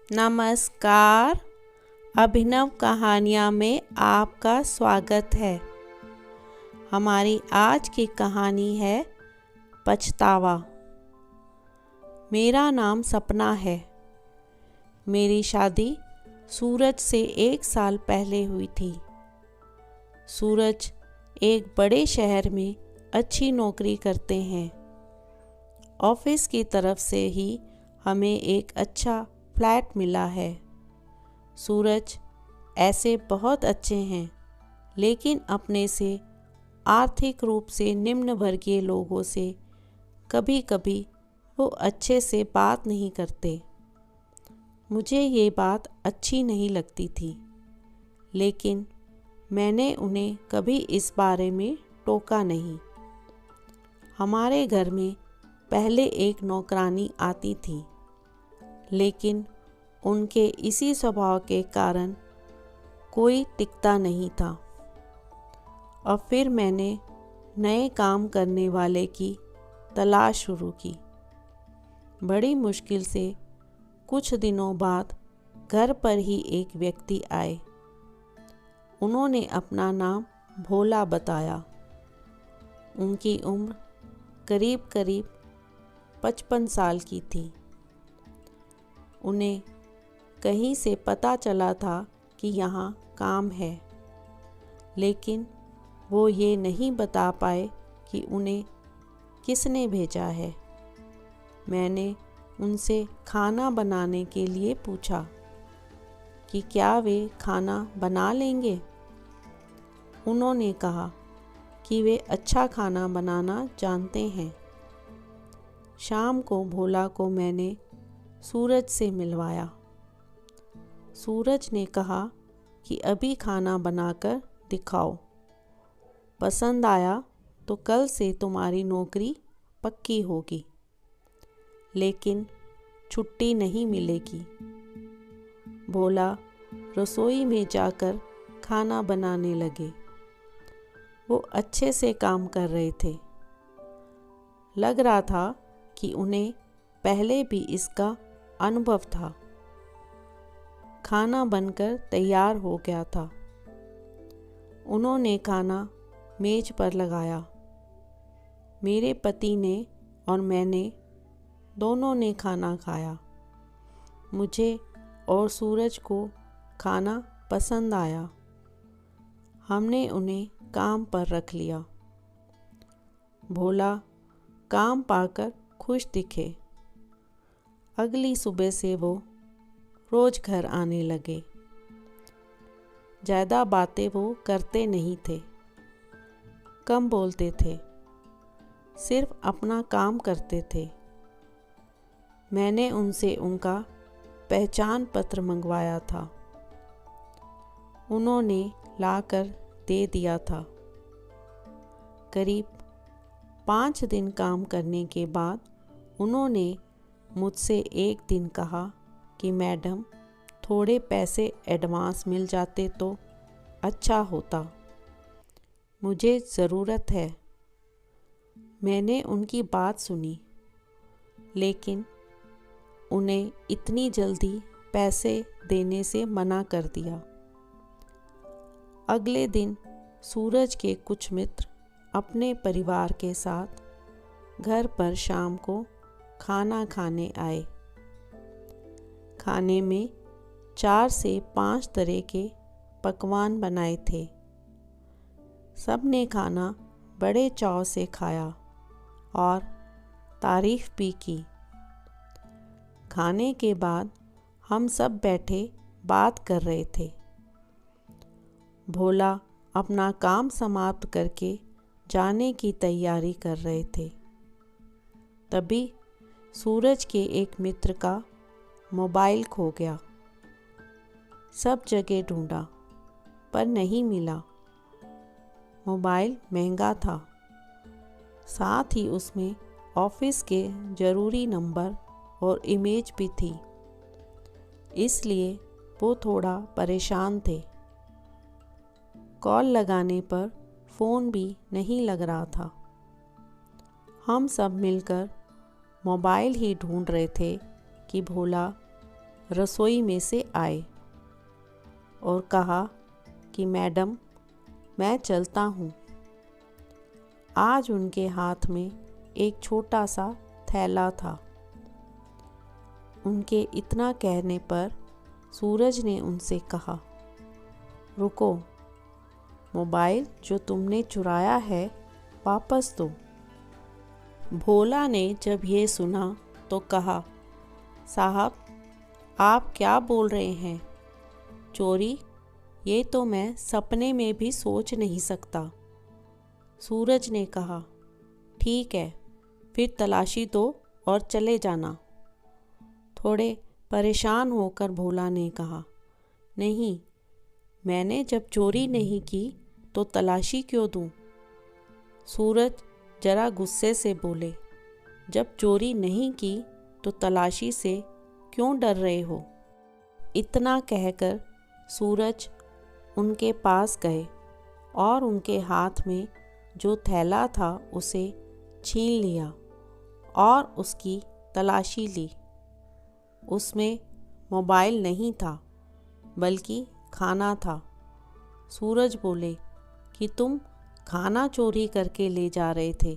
नमस्कार। अभिनव कहानियाँ में आपका स्वागत है। हमारी आज की कहानी है पछतावा। मेरा नाम सपना है। मेरी शादी सूरज से 1 साल पहले हुई थी। सूरज एक बड़े शहर में अच्छी नौकरी करते हैं। ऑफिस की तरफ से ही हमें एक अच्छा फ्लैट मिला है। सूरज ऐसे बहुत अच्छे हैं, लेकिन अपने से आर्थिक रूप से निम्न वर्गीय लोगों से कभी कभी वो अच्छे से बात नहीं करते। मुझे ये बात अच्छी नहीं लगती थी, लेकिन मैंने उन्हें कभी इस बारे में टोका नहीं। हमारे घर में पहले एक नौकरानी आती थी, लेकिन उनके इसी स्वभाव के कारण कोई टिकता नहीं था। और फिर मैंने नए काम करने वाले की तलाश शुरू की। बड़ी मुश्किल से कुछ दिनों बाद घर पर ही एक व्यक्ति आए। उन्होंने अपना नाम भोला बताया। उनकी उम्र करीब करीब 55 साल की थी। उन्हें कहीं से पता चला था कि यहाँ काम है, लेकिन वो ये नहीं बता पाए कि उन्हें किसने भेजा है। मैंने उनसे खाना बनाने के लिए पूछा कि क्या वे खाना बना लेंगे। उन्होंने कहा कि वे अच्छा खाना बनाना जानते हैं। शाम को भोला को मैंने सूरज से मिलवाया। सूरज ने कहा कि अभी खाना बनाकर दिखाओ, पसंद आया तो कल से तुम्हारी नौकरी पक्की होगी, लेकिन छुट्टी नहीं मिलेगी। भोला रसोई में जाकर खाना बनाने लगे। वो अच्छे से काम कर रहे थे। लग रहा था कि उन्हें पहले भी इसका अनुभव था। खाना बनकर तैयार हो गया था। उन्होंने खाना मेज पर लगाया। मेरे पति ने और मैंने दोनों ने खाना खाया। मुझे और सूरज को खाना पसंद आया। हमने उन्हें काम पर रख लिया। भोला काम पाकर खुश दिखे। अगली सुबह से वो रोज घर आने लगे। ज़्यादा बातें वो करते नहीं थे, कम बोलते थे, सिर्फ अपना काम करते थे। मैंने उनसे उनका पहचान पत्र मंगवाया था। उन्होंने लाकर दे दिया था। करीब 5 दिन काम करने के बाद उन्होंने मुझसे एक दिन कहा कि मैडम, थोड़े पैसे एडवांस मिल जाते तो अच्छा होता, मुझे ज़रूरत है। मैंने उनकी बात सुनी, लेकिन उन्हें इतनी जल्दी पैसे देने से मना कर दिया। अगले दिन सूरज के कुछ मित्र अपने परिवार के साथ घर पर शाम को खाना खाने आए। खाने में 4 से 5 तरह के पकवान बनाए थे। सबने खाना बड़े चाव से खाया और तारीफ भी की। खाने के बाद हम सब बैठे बात कर रहे थे। भोला अपना काम समाप्त करके जाने की तैयारी कर रहे थे। तभी सूरज के एक मित्र का मोबाइल खो गया। सब जगह ढूंढा, पर नहीं मिला। मोबाइल महंगा था, साथ ही उसमें ऑफिस के ज़रूरी नंबर और इमेज भी थी, इसलिए वो थोड़ा परेशान थे। कॉल लगाने पर फ़ोन भी नहीं लग रहा था। हम सब मिलकर मोबाइल ही ढूंढ रहे थे कि भोला रसोई में से आए और कहा कि मैडम, मैं चलता हूँ। आज उनके हाथ में एक छोटा सा थैला था। उनके इतना कहने पर सूरज ने उनसे कहा, रुको, मोबाइल जो तुमने चुराया है वापस दो। भोला ने जब ये सुना तो कहा, साहब, आप क्या बोल रहे हैं? चोरी? ये तो मैं सपने में भी सोच नहीं सकता। सूरज ने कहा, ठीक है, फिर तलाशी दो और चले जाना। थोड़े परेशान होकर भोला ने कहा, नहीं, मैंने जब चोरी नहीं की तो तलाशी क्यों दूं? सूरज जरा गुस्से से बोले, जब चोरी नहीं की तो तलाशी से क्यों डर रहे हो? इतना कहकर सूरज उनके पास गए और उनके हाथ में जो थैला था उसे छीन लिया और उसकी तलाशी ली। उसमें मोबाइल नहीं था बल्कि खाना था। सूरज बोले कि तुम खाना चोरी करके ले जा रहे थे।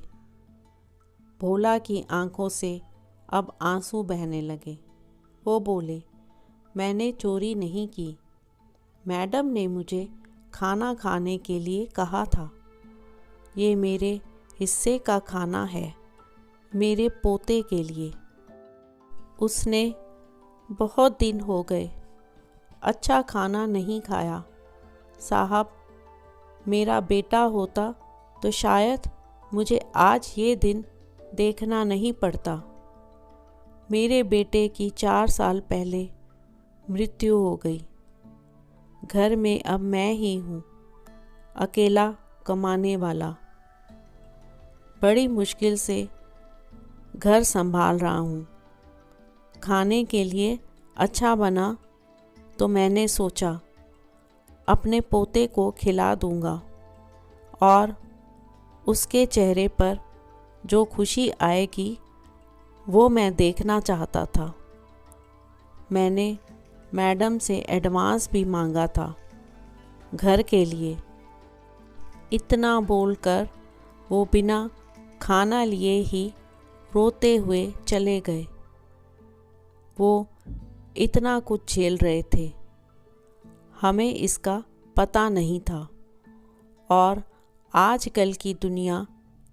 भोला की आंखों से अब आंसू बहने लगे। वो बोले, मैंने चोरी नहीं की, मैडम ने मुझे खाना खाने के लिए कहा था। ये मेरे हिस्से का खाना है, मेरे पोते के लिए। उसने बहुत दिन हो गए अच्छा खाना नहीं खाया। साहब, मेरा बेटा होता तो शायद मुझे आज ये दिन देखना नहीं पड़ता। मेरे बेटे की 4 साल पहले मृत्यु हो गई। घर में अब मैं ही हूँ, अकेला कमाने वाला। बड़ी मुश्किल से घर संभाल रहा हूँ। खाने के लिए अच्छा बना तो मैंने सोचा अपने पोते को खिला दूँगा और उसके चेहरे पर जो खुशी आएगी वो मैं देखना चाहता था। मैंने मैडम से एडवांस भी मांगा था घर के लिए। इतना बोलकर वो बिना खाना लिए ही रोते हुए चले गए। वो इतना कुछ झेल रहे थे, हमें इसका पता नहीं था। और आजकल की दुनिया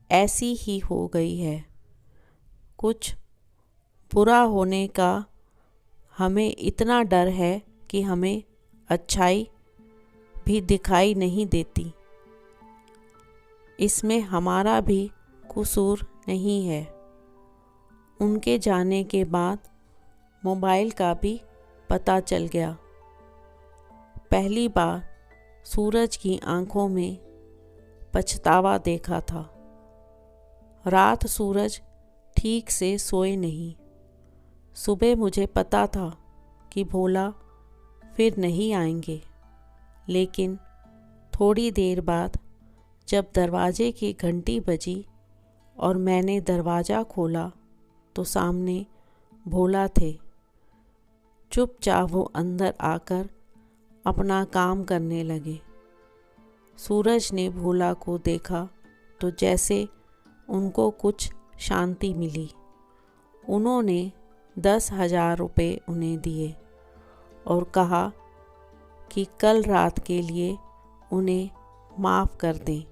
ऐसी ही हो गई है। कुछ बुरा होने का हमें इतना डर है कि हमें अच्छाई भी दिखाई नहीं देती। इसमें हमारा भी कसूर नहीं है। उनके जाने के बाद मोबाइल का भी पता चल गया। पहली बार सूरज की आंखों में पछतावा देखा था। रात सूरज ठीक से सोए नहीं। सुबह मुझे पता था कि भोला फिर नहीं आएंगे, लेकिन थोड़ी देर बाद जब दरवाजे की घंटी बजी और मैंने दरवाज़ा खोला तो सामने भोला थे। चुपचाप वो अंदर आकर अपना काम करने लगे। सूरज ने भोला को देखा तो जैसे उनको कुछ शांति मिली। उन्होंने 10,000 रुपये उन्हें दिए और कहा कि कल रात के लिए उन्हें माफ़ कर दें।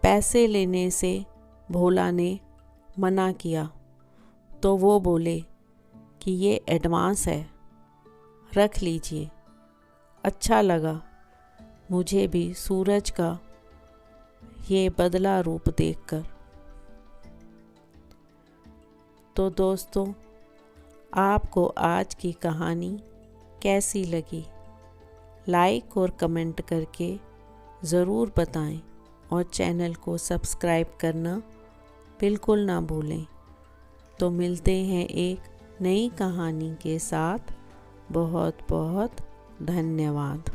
पैसे लेने से भोला ने मना किया तो वो बोले कि ये एडवांस है, रख लीजिए। अच्छा लगा मुझे भी सूरज का ये बदला रूप देखकर। तो दोस्तों, आपको आज की कहानी कैसी लगी? लाइक और कमेंट करके ज़रूर बताएं और चैनल को सब्सक्राइब करना बिल्कुल ना भूलें। तो मिलते हैं एक नई कहानी के साथ। बहुत बहुत धन्यवाद।